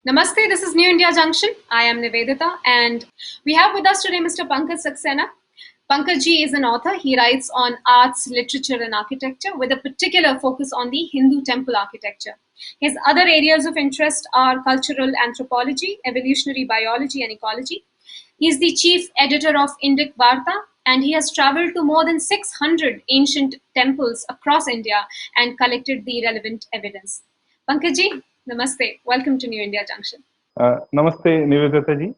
Namaste, this is New India Junction. I am Nivedita, and we have with us today Mr. Pankaj Saxena. Pankaj ji is an author. He writes on arts, literature, and architecture with a particular focus on the Hindu temple architecture. His other areas of interest are cultural anthropology, evolutionary biology, and ecology. He is the chief editor of Indic Varta, and he has traveled to more than 600 ancient temples across India and collected the relevant evidence. Pankaj ji, namaste. Welcome to New India Junction. Namaste, Nivedita ji.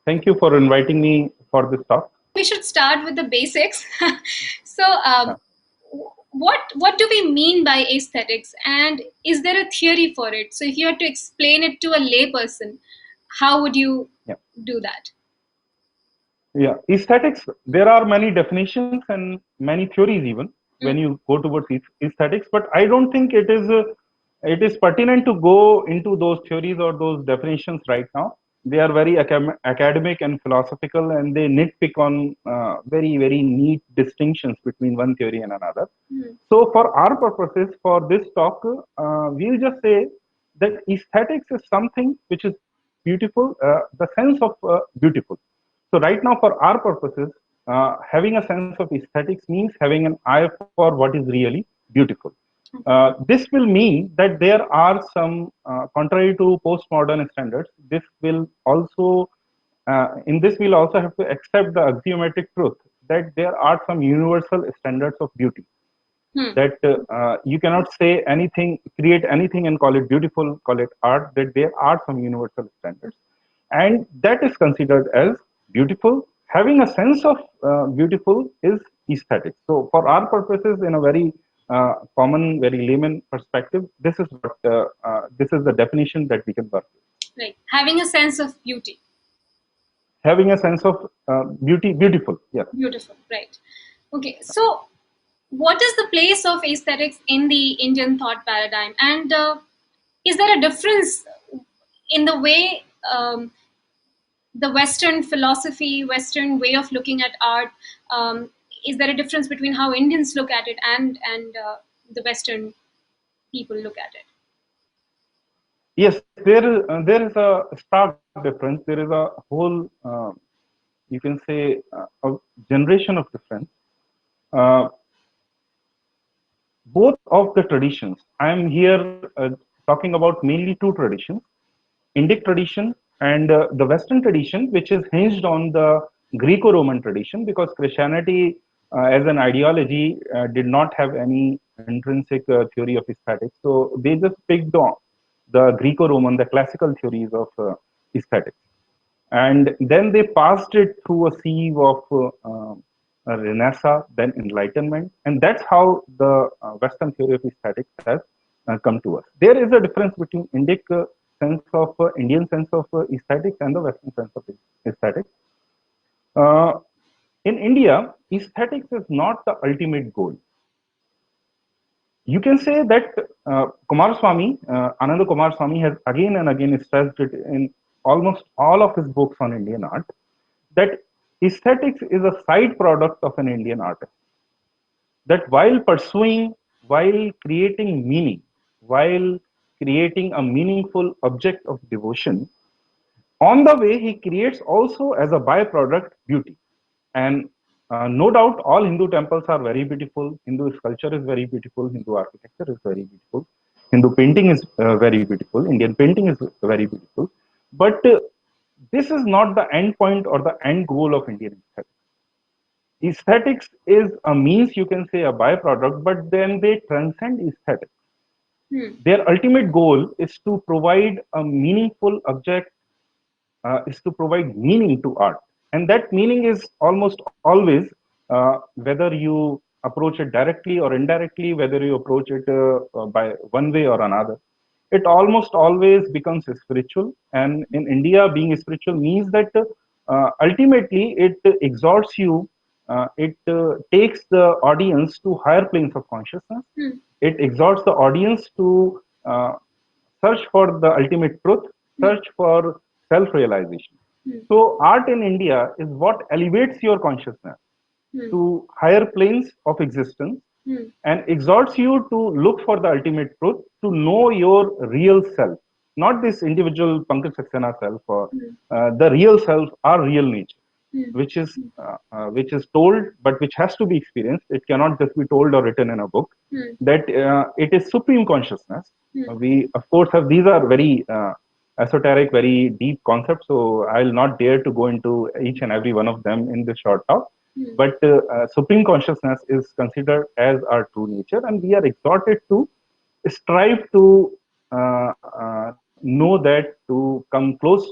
Thank you for inviting me for this talk. We should start with the basics. so, Uh, what do we mean by aesthetics, and is there a theory for it? So, if you had to explain it to a layperson, how would you yeah, do that? yeah. Aesthetics. There are many definitions and many theories even when Mm. you go towards aesthetics. But I don't think it is pertinent to go into those theories or those definitions right now. They are very academic and philosophical, and they nitpick on very neat distinctions between one theory and another. Mm. So, for our purposes, for this talk, we'll just say that aesthetics is something which is beautiful, the sense of beautiful. So, right now, for our purposes, having a sense of aesthetics means having an eye for what is really beautiful. This will mean that there are some, contrary to postmodern standards, this will also, in this, we'll also have to accept the axiomatic truth that there are some universal standards of beauty Hmm. that you cannot say anything, create anything and call it beautiful, call it art, that there are some universal standards. And that is considered as beautiful. Having a sense of beautiful is aesthetic. So, for our purposes, in a very common, very layman perspective, this is the definition that we can work with. Right, having a sense of beauty. Having a sense of beauty, beautiful. Yes. Beautiful, right? Okay, so what is the place of aesthetics in the Indian thought paradigm, and is there a difference in the way the Western philosophy, Western way of looking at art? Um, is there a difference between how Indians look at it and the Western people look at it? Yes, there is a stark difference. There is a whole, you can say, a generation of difference. Uh, Both of the traditions. I am here talking about mainly two traditions: Indic tradition and the Western tradition, which is hinged on the Greco-Roman tradition, because Christianity, as an ideology, did not have any intrinsic theory of aesthetics. So they just picked on the Greco-Roman, the classical theories of aesthetics, and then they passed it through a sieve of Renaissance, then Enlightenment, and that's how the Western theory of aesthetics has come to us. There is a difference between Indian sense of aesthetics and the Western sense of aesthetics. Uh, in India, aesthetics is not the ultimate goal. You can say that Ananda Kumar Swami has again and again stressed it in almost all of his books on Indian art, that aesthetics is a side product of an Indian artist. That while creating meaning, while creating a meaningful object of devotion, on the way he creates also as a byproduct beauty. And no doubt all Hindu temples are very beautiful, Hindu sculpture is very beautiful, Hindu architecture is very beautiful, Hindu painting is very beautiful, Indian painting is very beautiful. But this is not the end point or the end goal of Indian aesthetics. Aesthetics is a means, you can say, a byproduct, but then they transcend aesthetics. Hmm. Their ultimate goal is to provide a meaningful object, is to provide meaning to art. And that meaning is almost always, whether you approach it directly or indirectly, whether you approach it by one way or another, it almost always becomes spiritual. And in India, being spiritual means that ultimately it exhorts you, it takes the audience to higher planes of consciousness. Hmm. It exhorts the audience to search for the ultimate truth, Hmm. search for self realization. Hmm. So, art in India is what elevates your consciousness Hmm. to higher planes of existence Hmm. and exhorts you to look for the ultimate truth, to know your real self. not this individual Pankaj Saxena self or mm, the real self, our real nature, mm, which is told, but which has to be experienced. It cannot just be told or written in a book. mm, That it is supreme consciousness. mm, We of course have, these are very esoteric, very deep concepts. So I'll not dare to go into each and every one of them in this short talk. mm, But supreme consciousness is considered as our true nature, and we are exhorted to strive to know that, to come close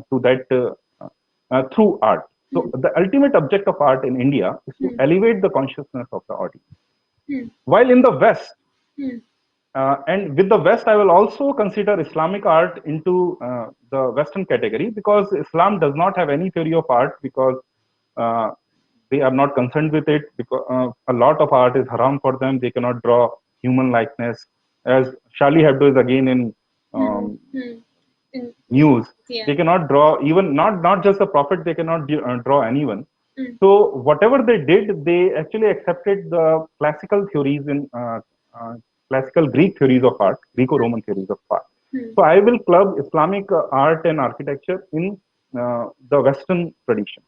to that through art. So mm, the ultimate object of art in India is to mm, elevate the consciousness of the audience. mm, While in the West, mm, and with the West, I will also consider Islamic art into the Western category, because Islam does not have any theory of art, because uh, they are not concerned with it, because a lot of art is haram for them. They cannot draw human likeness, as Charlie Hebdo is again in mm, mm. In news. yeah. They cannot draw, even not just the prophet. They cannot draw anyone. Mm, So whatever they did, they actually accepted the classical theories in classical Greek theories of art, Greco-Roman theories of art. mm, So I will club Islamic art and architecture in the Western tradition.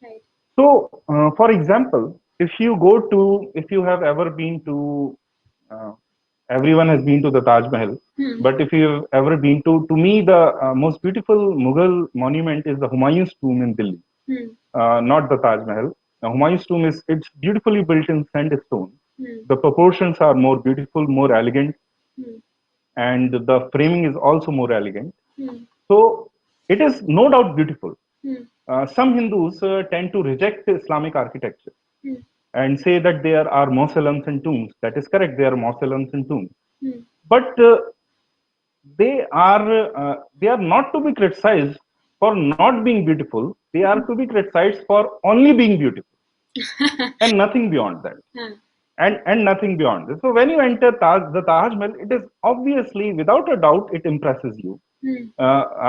right. So, for example, if you have ever been to, uh, everyone has been to the Taj Mahal, Mm, but if you have ever been to me, the most beautiful Mughal monument is the Humayun's tomb in Delhi, mm, not the Taj Mahal. The Humayun's tomb it's beautifully built in sandstone. mm, The proportions are more beautiful, more elegant, mm, and the framing is also more elegant. mm, So it is no doubt beautiful. mm, Some Hindus tend to reject Islamic architecture mm, and say that there are mausoleums and tombs. That is correct. There are mausoleums and tombs, mm. but they are not to be criticized for not being beautiful. They are to be criticized for only being beautiful and nothing beyond that. Mm, And nothing beyond this. So when you enter the Taj Mahal, it is obviously, without a doubt, it impresses you. mm,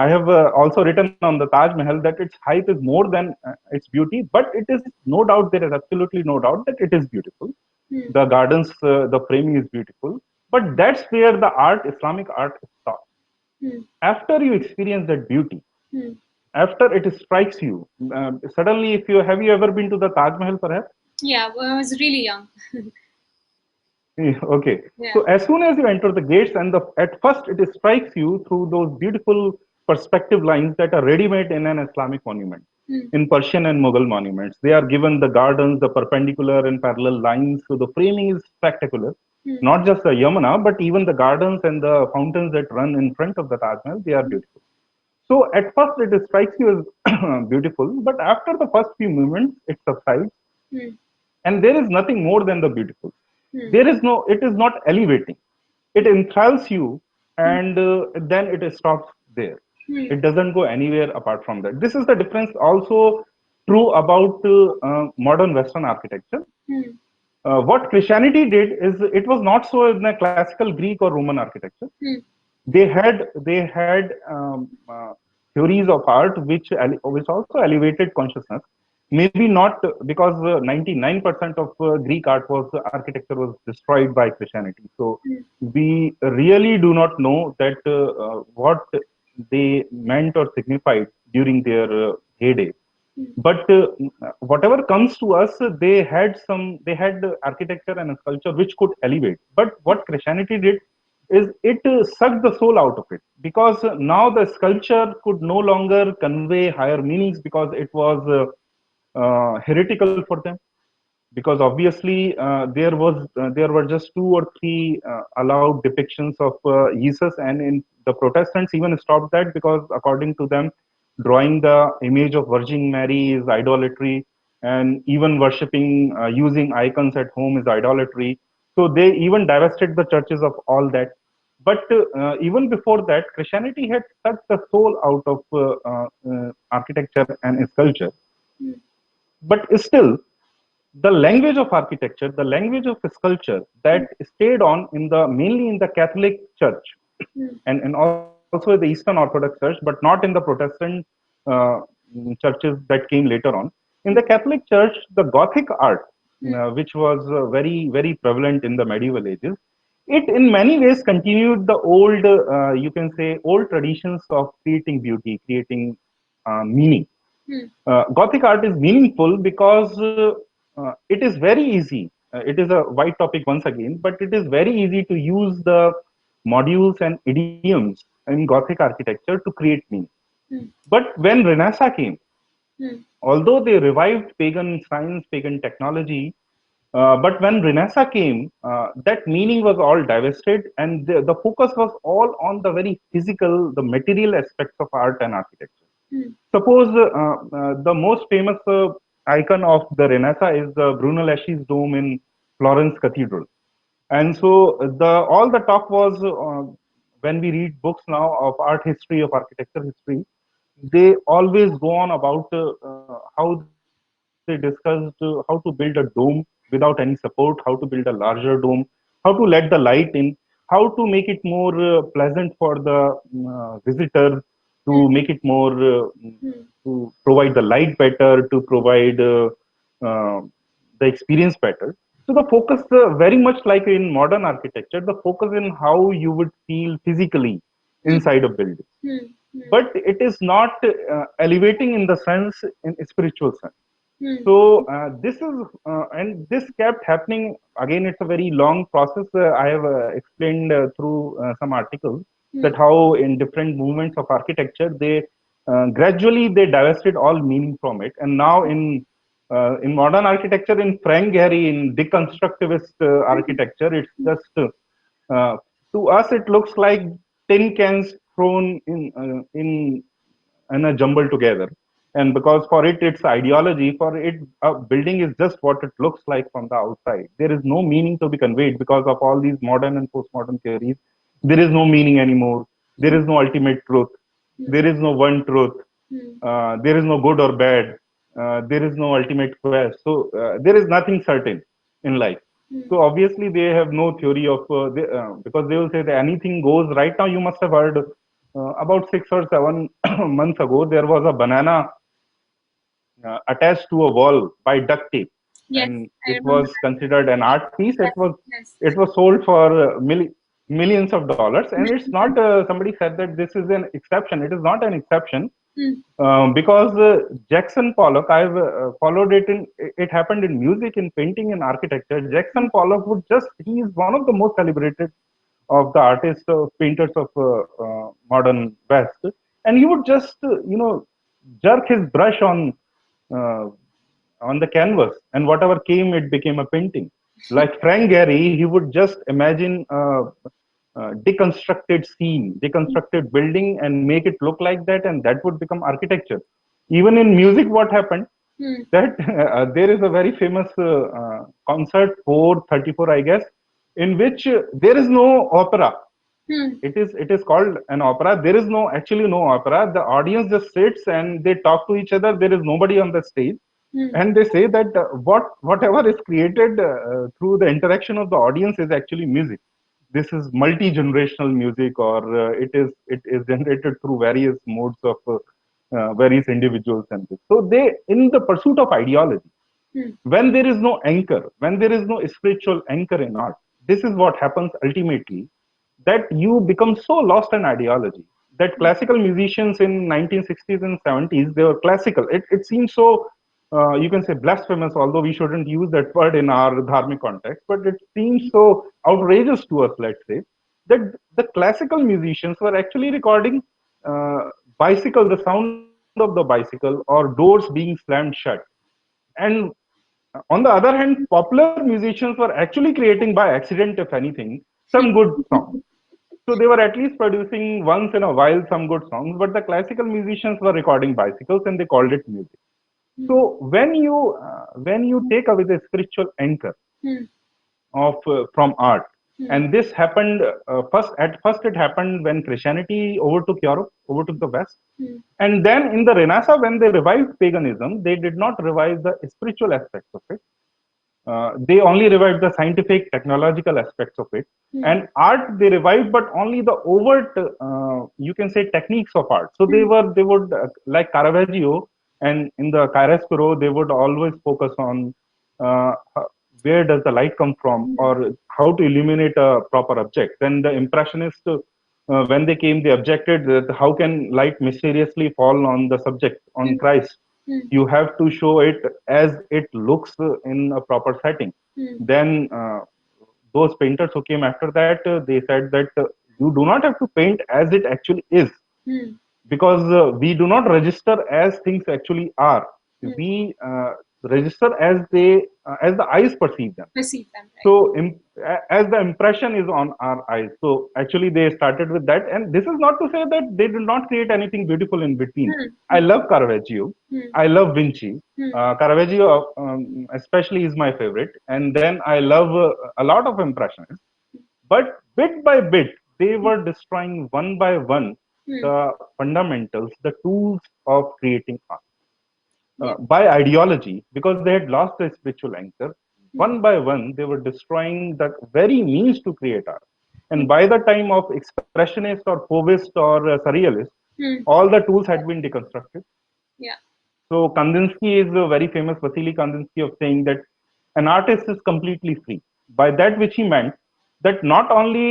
I have also written on the Taj Mahal that its height is more than its beauty, but it is no doubt, there is absolutely no doubt that it is beautiful. mm, The gardens, the framing is beautiful, but that's where the art, Islamic art, stops. mm, After you experience that beauty, mm. after it strikes you, suddenly, if you have you ever been to the Taj Mahal, perhaps? Yeah, when I was really young. Okay. Yeah. So as soon as you enter the gates, and at first it strikes you through those beautiful perspective lines that are ready-made in an Islamic monument. Mm, In Persian and Mughal monuments, they are given the gardens, the perpendicular and parallel lines. So the framing is spectacular. mm, Not just the Yamuna, but even the gardens and the fountains that run in front of the Taj Mahal, they are beautiful. So at first it strikes you as beautiful, but after the first few moments, it subsides, mm, and there is nothing more than the beautiful. mm, There is no, it is not elevating. It enthralls you, mm, and then it stops there. mm, It doesn't go anywhere apart from that. This is the difference also true about modern Western architecture. mm, What Christianity did is, it was not so in the classical Greek or Roman architecture. mm, They had theories of art which also elevated consciousness. Maybe not, because 99% of Greek art was architecture was destroyed by Christianity. So mm, we really do not know that what they meant or signified during their heyday. mm, But whatever comes to us, they had architecture and sculpture which could elevate. But what Christianity did is, it sucked the soul out of it, because now the sculpture could no longer convey higher meanings, because it was heretical for them. Because obviously there were just two or three allowed depictions of Jesus, and in the Protestants even stopped that, because according to them, drawing the image of Virgin Mary is idolatry, and even worshipping using icons at home is idolatry. So they even divested the churches of all that. But even before that, Christianity had sucked the soul out of architecture and sculpture. mm, But still, the language of architecture, the language of sculpture, that stayed on in the mainly in the Catholic Church, mm, and also the Eastern Orthodox Church, but not in the Protestant uh, churches that came later on. In the Catholic Church, the Gothic art, mm, which was very prevalent in the medieval ages, it in many ways continued the old, you can say, old traditions of creating beauty, creating meaning. Hmm. Gothic art is meaningful because it is very easy. It is a wide topic once again, but it is very easy to use the modules and idioms in Gothic architecture to create meaning. Hmm. But when Renaissance came, Hmm. although they revived pagan science, pagan technology, but when Renaissance came, that meaning was all divested, and the focus was all on the very physical, the material aspects of art and architecture. Hmm. Suppose the most famous icon of the Renaissance is the Brunelleschi's dome in Florence Cathedral. And so the all the talk was when we read books now of art history, of architecture history, they always go on about how they discussed how to build a dome without any support, how to build a larger dome, how to let the light in, how to make it more pleasant for the visitors, to Hmm. make it more Hmm. to provide the light better, to provide uh, the experience better. So the focus, very much like in modern architecture, the focus in how you would feel physically Hmm. inside a building, Hmm. Hmm. but it is not elevating in the sense, in spiritual sense. Hmm. So this is and this kept happening again. It's a very long process. I have explained through some articles Hmm. that how in different movements of architecture they gradually they divested all meaning from it, and now in modern architecture, in Frank Gehry, in deconstructivist architecture, it's just uh, to us it looks like tin cans thrown in a jumble together. And because for it it's ideology, for it a building is just what it looks like from the outside. There is no meaning to be conveyed because of all these modern and postmodern theories. There is no meaning anymore. There Hmm. is no ultimate truth. Hmm. There is no one truth. Hmm. There is no good or bad. There is no ultimate quest. So there is nothing certain in life. Hmm. So obviously they have no theory of because they will say that anything goes. Right now you must have heard about 6 or 7 months ago there was a banana attached to a wall by duct tape, Yes, and I it remember was that. considered an art piece. Yes. Yes. It was sold for millions of dollars, and it's not. Somebody said that this is an exception. It is not an exception Hmm. because Jackson Pollock, I've followed it in. It happened in music, in painting, in architecture. Jackson Pollock would just. He is one of the most celebrated of the artists, painters of modern West, and he would just jerk his brush uh, on the canvas, and whatever came, it became a painting. Like Frank Gehry, he would just imagine a deconstructed scene, deconstructed building, and make it look like that, and that would become architecture. Even in music, what happened? Hmm. That there is a very famous concert 434, I guess, in which there is no opera. Hmm. It is called an opera. There is no actually no opera. The audience just sits and they talk to each other. There is nobody on the stage, Hmm. and they say that whatever is created through the interaction of the audience is actually music. This is multi generational music, or it is generated through various modes of various individuals, and this. So they, in the pursuit of ideology, Hmm. when there is no anchor, when there is no spiritual anchor in art, this is what happens ultimately, that you become so lost in ideology that classical musicians in 1960s and 70s, they were classical. It seems so, you can say, blasphemous, although we shouldn't use that word in our dharmic context, but it seems so outrageous to us, let's say, that the classical musicians were actually recording bicycle, the sound of the bicycle, or doors being slammed shut. And on the other hand, popular musicians were actually creating by accident, if anything, some good songs. So they were at least producing once in a while some good songs, but the classical musicians were recording bicycles and they called it music. Hmm. So when you take away the spiritual anchor Hmm. of from art, Hmm. and this happened first it happened when Christianity overtook Europe, overtook the West, Hmm. and then in the Renaissance, when they revived paganism, they did not revive the spiritual aspects of it. They only revived the scientific, technological aspects of it. Hmm. And art, they revived, but only the overt, you can say, techniques of art. So Hmm. they would, like Caravaggio and in the Chiaroscuro, they would always focus on uh, where does the light come from, or how to illuminate a proper object. Then the Impressionists, when they came, they objected that how can light mysteriously fall on the subject, on Hmm. Christ? Hmm. You have to show it as it looks in a proper setting. Hmm. Then those painters who came after that, they said that you do not have to paint as it actually is, Hmm. because we do not register as things actually are. Hmm. We register as the eyes perceive them. Perceive them, right? So as the impression is on our eyes, so actually they started with that. And this is not to say that they did not create anything beautiful in between. Hmm. I love Caravaggio, Hmm. I love Vinci. Hmm. Caravaggio especially is my favorite, and then I love a lot of impressionists. But bit by bit, they were destroying one by one Hmm. the fundamentals, the tools of creating art, Yeah. by ideology, because they had lost their spiritual anchor. Hmm. One by one, they were destroying that very means to create art. Hmm. And by the time of expressionist or fauvist or surrealist, Hmm. all the tools had been deconstructed. Yeah. So Kandinsky is a very famous, Vasily Kandinsky, of saying that an artist is completely free. By that which he meant that not only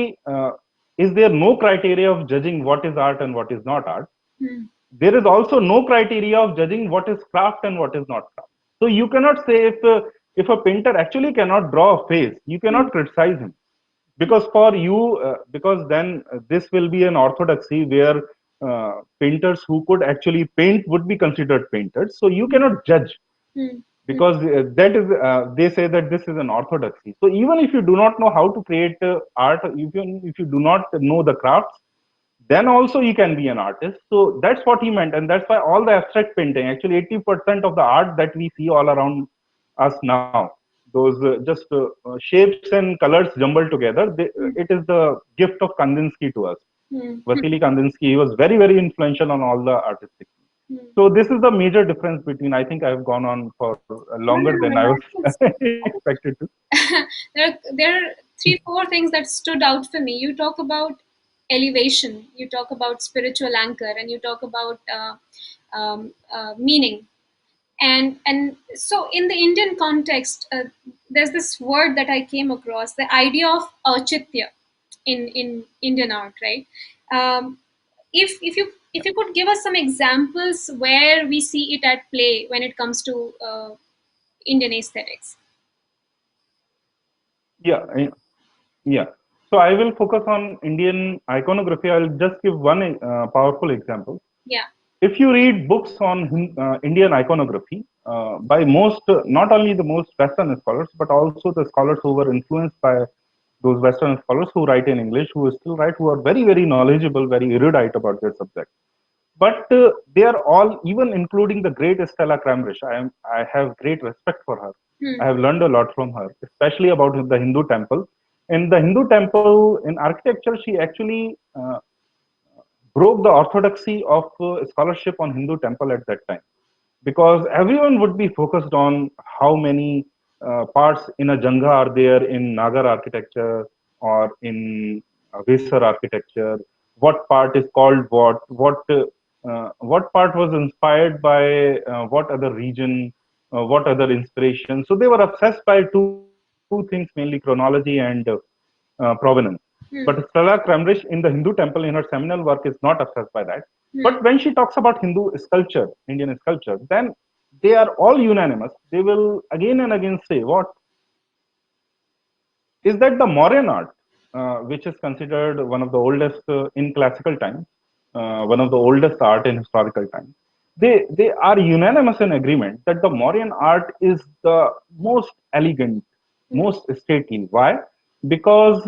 is there no criteria of judging what is art and what is not art, Hmm. there is also no criteria of judging what is craft and what is not craft. So you cannot say if a painter actually cannot draw a face, you Hmm. cannot criticize him, because for you because then this will be an orthodoxy where painters who could actually paint would be considered painters. So you cannot judge, Hmm. Hmm. because that is they say that this is an orthodoxy. So even if you do not know how to create art, if you do not know the crafts, then also you can be an artist. So that's what he meant, and that's why all the abstract painting, actually 80% of the art that we see all around us now, those shapes and colors jumbled together, Hmm. it is the gift of Kandinsky to us. Hmm. Vasily Kandinsky, he was very, very influential on all the artistic. Hmm. So this is the major difference between. I think I have gone on for No, longer no, than no, I was that is expected to. there are three, four things that stood out for me. You talk about elevation, you talk about spiritual anchor, and you talk about meaning. And so in the Indian context, there's this word that I came across, the idea of auchitya in Indian art, right? Um, if you could give us some examples where we see it at play when it comes to Indian aesthetics. Yeah, yeah. So I will focus on Indian iconography. I'll just give one powerful example. Yeah. If you read books on Indian iconography by most, not only the most Western scholars, but also the scholars who were influenced by those Western scholars who write in English, who still write, who are very, very knowledgeable, very erudite about their subject. But they are all, even including the great Stella Kramrisch. I have great respect for her. Hmm. I have learned a lot from her, especially about the Hindu temple. In the Hindu temple, in architecture, she actually broke the orthodoxy of scholarship on Hindu temple at that time, because everyone would be focused on how many parts in a Janga are there in Nagar architecture or in Vesar architecture. What part is called what part was inspired by what other region, what other inspiration. So they were obsessed by two things mainly: chronology and provenance. But Hmm. Stella Kramrisch in the Hindu temple in her seminal work is not obsessed by that. Hmm. But when she talks about Hindu sculpture, Indian sculpture, then they are all unanimous. They will again and again say, what is that the Mauryan art, which is considered one of the oldest in classical times, one of the oldest art in historical times. They are unanimous in agreement that the Mauryan art is the most elegant, Hmm. most stately. Why? Because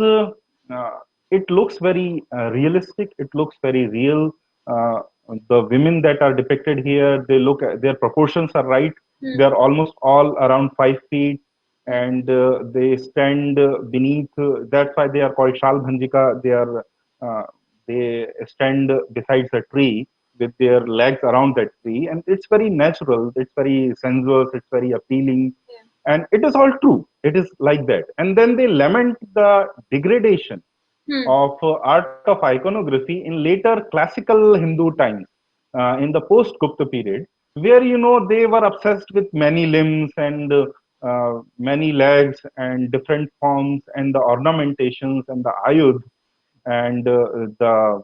it looks very realistic. It looks very real. Uh, the women that are depicted here, they look at, their proportions are right. Hmm. They are almost all around 5 feet, and they stand beneath. That's why they are called Shal Bhanjika. Uh, they stand besides a tree with their legs around that tree, and it's very natural. It's very sensuous. It's very appealing, Yeah. and it is all true. It is like that. And then they lament the degradation Hmm. of art of iconography in later classical Hindu times, in the post Gupta period, where they were obsessed with many limbs and many legs and different forms and the ornamentations and the ayudh and the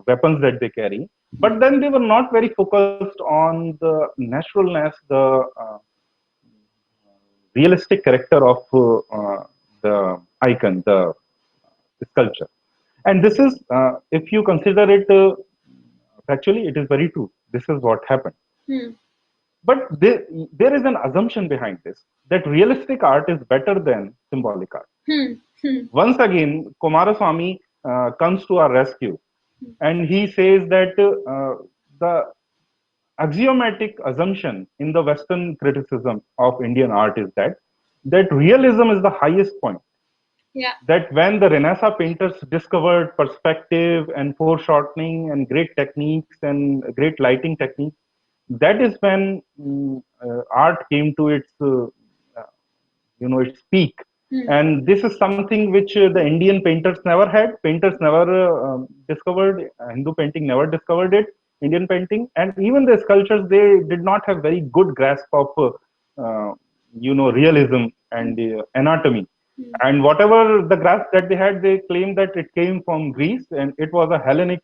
weapons that they carry. But then they were not very focused on the naturalness, the realistic character of the icon, the sculpture. And this is, if you consider it factually, it is very true. This is what happened. Hmm. But there is an assumption behind this that realistic art is better than symbolic art. Hmm. Hmm. Once again, Kumaraswamy comes to our rescue and he says that the axiomatic assumption in the Western criticism of Indian art is that realism is the highest point. Yeah. That when the Renaissance painters discovered perspective and foreshortening and great techniques and great lighting techniques, that is when art came to its its peak. And this is something which the Indian painters never had. Painters never discovered, Hindu painting never discovered it, Indian painting. And even the sculptures, they did not have very good grasp of realism and anatomy. And whatever the grasp that they had, they claimed that it came from Greece and it was a Hellenic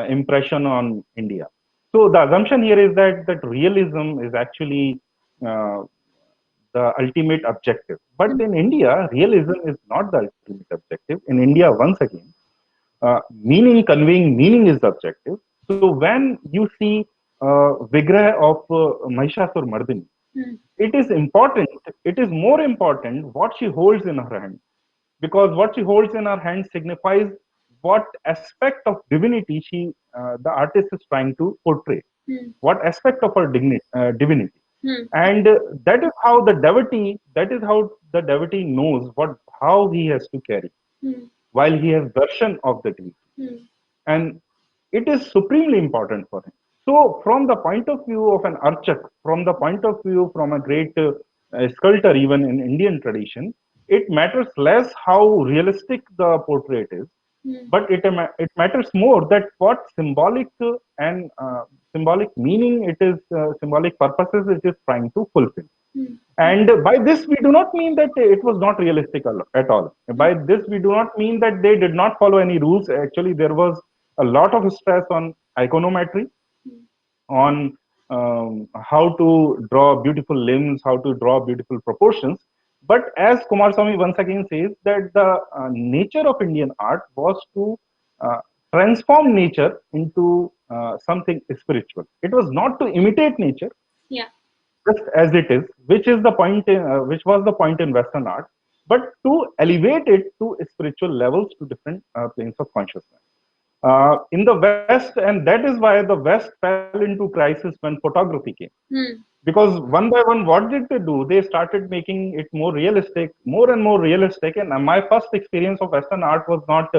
impression on India. So the assumption here is that realism is actually uh, the ultimate objective. But in India, realism is not the ultimate objective. In India, once again, conveying meaning is the objective. So when you see Vigraha of Mahishasur Mardini, it is important, it is more important what she holds in her hand. Because what she holds in her hand signifies what aspect of divinity the artist is trying to portray, what aspect of her divinity. And that is how the devotee knows how he has to carry while he has darshan of the deity. And it is supremely important for him. So from the point of view of an archak, from the point of view from a great sculptor, even in Indian tradition, it matters less how realistic the portrait is, but it matters more that what symbolic and symbolic meaning it is, symbolic purposes it is trying to fulfill. And by this, we do not mean that it was not realistic at all. By this, we do not mean that they did not follow any rules. Actually, there was a lot of stress on iconometry, on how to draw beautiful limbs, how to draw beautiful proportions. But as Kumaraswamy once again says, that the nature of Indian art was to transform nature into something spiritual. It was not to imitate nature, Yeah. just as it is, which was the point in Western art, but to elevate it to spiritual levels, to different planes of consciousness. In the West, and that is why the West fell into crisis when photography came. Because one by one, what did they do? They started making it more realistic, more and more realistic. And my first experience of Western art was not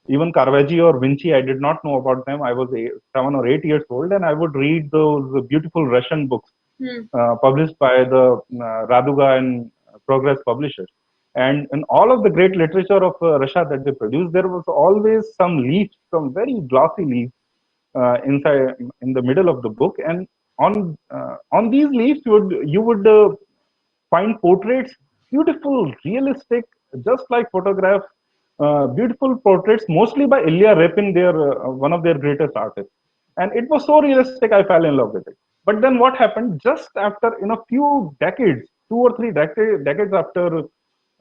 even Caravaggio or Vinci. I did not know about them. I was 7 or 8 years old, and I would read those beautiful Russian books published by the Raduga and Progress publishers. And in all of the great literature of Russia that they produced, there was always some leaves, some very glossy leaves inside in the middle of the book. And on these leaves, you would find portraits, beautiful, realistic, just like photographs, beautiful portraits, mostly by Ilya Repin, one of their greatest artists. And it was so realistic, I fell in love with it. But then what happened just after, in a few decades, 2 or 3 decades after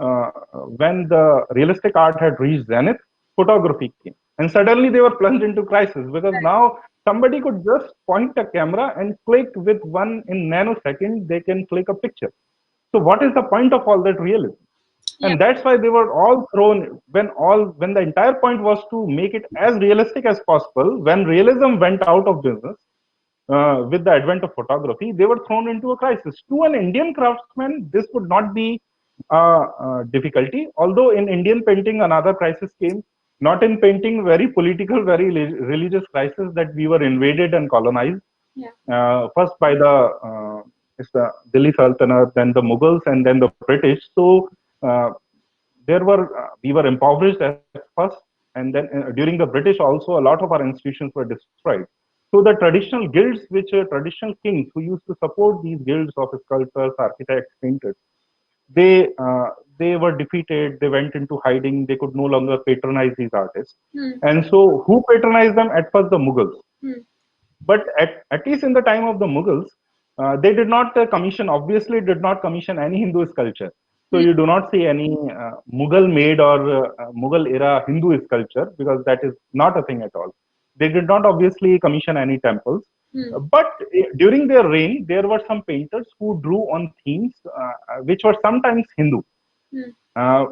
when the realistic art had reached zenith, photography came. And suddenly they were plunged into crisis because now somebody could just point a camera and click with one in nanosecond, they can click a picture. So what is the point of all that realism? And that's why they were all thrown when the entire point was to make it as realistic as possible. When realism went out of business with the advent of photography, they were thrown into a crisis. To an Indian craftsman, this would not be difficulty. Although in Indian painting, another crisis came. Not in painting, very political, very religious crisis that we were invaded and colonized. First by the Delhi Sultanate, then the Mughals, and then the British. So we were impoverished at first, and then during the British also a lot of our institutions were destroyed. So the traditional guilds, which traditional kings who used to support these guilds of sculptors, architects, painters, they uh, they were defeated. They went into hiding. They could no longer patronize these artists. Hmm. And so, who patronized them at first? The Mughals. Hmm. But at least in the time of the Mughals, they did not commission, obviously, did not commission any Hindu sculpture. So Hmm. you do not see any Mughal made or Mughal era Hindu sculpture because that is not a thing at all. They did not obviously commission any temples. Hmm. But during their reign, there were some painters who drew on themes which were sometimes Hindu. Hmm. Uh,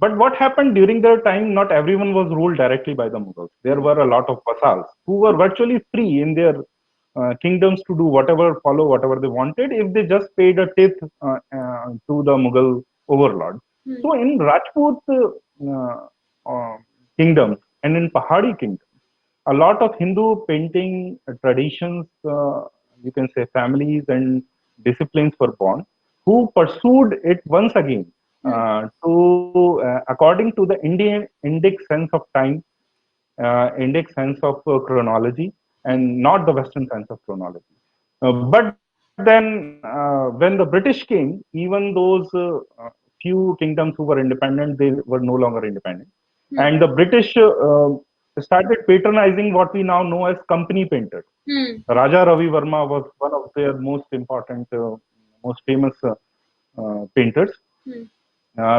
but what happened during their time, not everyone was ruled directly by the Mughals. There were a lot of vassals who were virtually free in their kingdoms to do whatever, follow whatever they wanted if they just paid a tithe to the Mughal overlord. Hmm. So in Rajput uh, kingdoms and in Pahadi kingdoms, a lot of Hindu painting traditions, you can say families and disciplines were born, who pursued it once again Hmm. according to the Indic sense of time, Indic sense of chronology, and not the Western sense of chronology. But then, when the British came, even those few kingdoms who were independent, they were no longer independent. Hmm. And the British started patronizing what we now know as company painters. Hmm. Raja Ravi Verma was one of their most important, most famous painters. Hmm.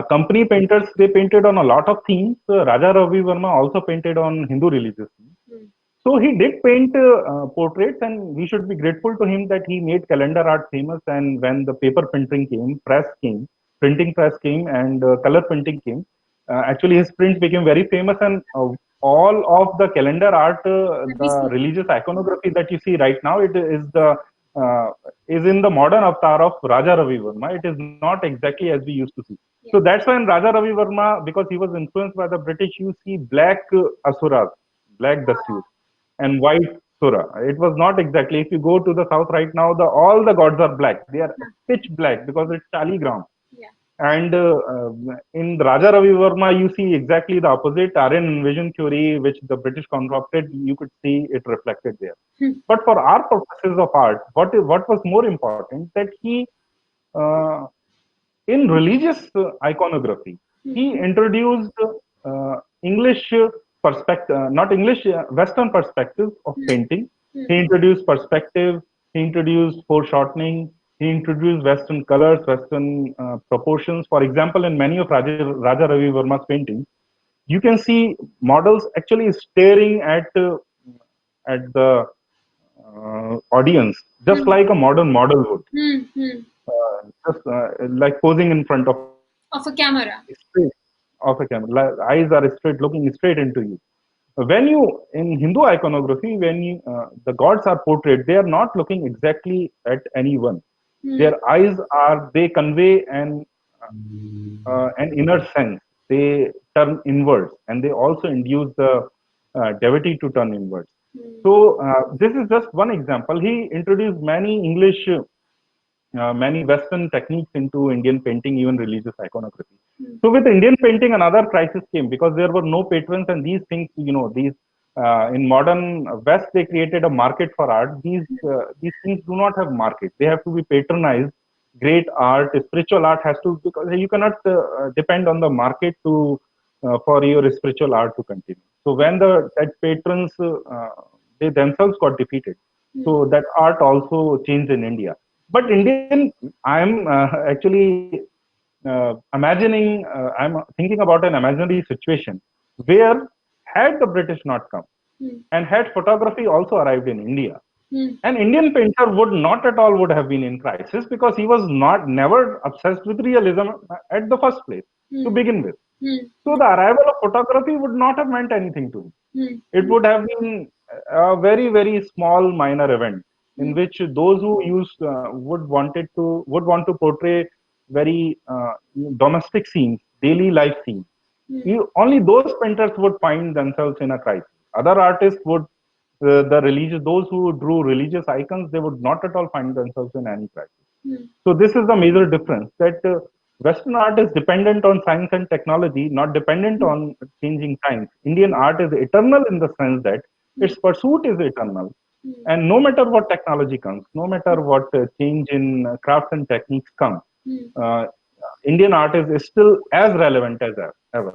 Company painters, they painted on a lot of themes. Raja Ravi Verma also painted on Hindu religious themes. Hmm. So he did paint portraits, and we should be grateful to him that he made calendar art famous. And when the paper printing came, printing press came, and color printing came, actually his prints became very famous. And all of the calendar art, Have we the seen? religious iconography that you see right now, it uh, is in the modern avatar of Raja Ravi Verma. It is not exactly as we used to see. So Yeah. that's why in Raja Ravi Verma, because he was influenced by the British, you see black asuras, black dasyus and white Sura. It was not exactly. If you go to the south right now, the all the gods are black. They are Yeah. pitch black because it's Shaligram. Yeah. And in Raja Ravi Verma, you see exactly the opposite. Aryan invasion theory, which the British concocted, you could see it reflected there. Hmm. But for our purposes of art, what was more important that he uh, in religious iconography, Hmm. he introduced English perspective, not English, Western perspectives of Hmm. painting. Hmm. He introduced perspective, he introduced foreshortening, he introduced Western colors, Western proportions. For example, in many of Raja Ravi Verma's paintings, you can see models actually staring at the audience, just Hmm. like a modern model would, Hmm. Hmm. just like posing in front of Of a camera. straight of a camera. Eyes are straight, looking straight into you. When you in Hindu iconography, when the gods are portrayed, they are not looking exactly at anyone. Hmm. Their eyes are they convey an inner sense. They turn inwards, and they also induce the devotee to turn inwards. Hmm. So this is just one example. He introduced many English many Western techniques into Indian painting, even religious iconography. Hmm. So with Indian painting, another crisis came because there were no patrons, and these things, these in modern West, they created a market for art. These things do not have market; they have to be patronized. Great art, spiritual art has to because you cannot depend on the market to for your spiritual art to continue. So when the that patrons they themselves got defeated, Hmm. so that art also changed in India. But Indian, I'm actually I'm thinking about an imaginary situation where had the British not come Hmm. and had photography also arrived in India, Hmm. an Indian painter would not at all would have been in crisis because he was not never obsessed with realism at the first place to Hmm. begin with. Hmm. So the arrival of photography would not have meant anything to him. Hmm. It would have been a very very small minor event in Hmm. which those who used would want to portray very domestic scenes, daily life scenes. Hmm. Only those painters would find themselves in a crisis. Other artists would the religious those who drew religious icons, they would not at all find themselves in any crisis. Hmm. So this is the major difference that Western art is dependent on science and technology, not dependent on changing times. Indian art is eternal in the sense that Hmm. its pursuit is eternal. And no matter what technology comes, no matter what change in craft and techniques come, Indian art is still as relevant as ever.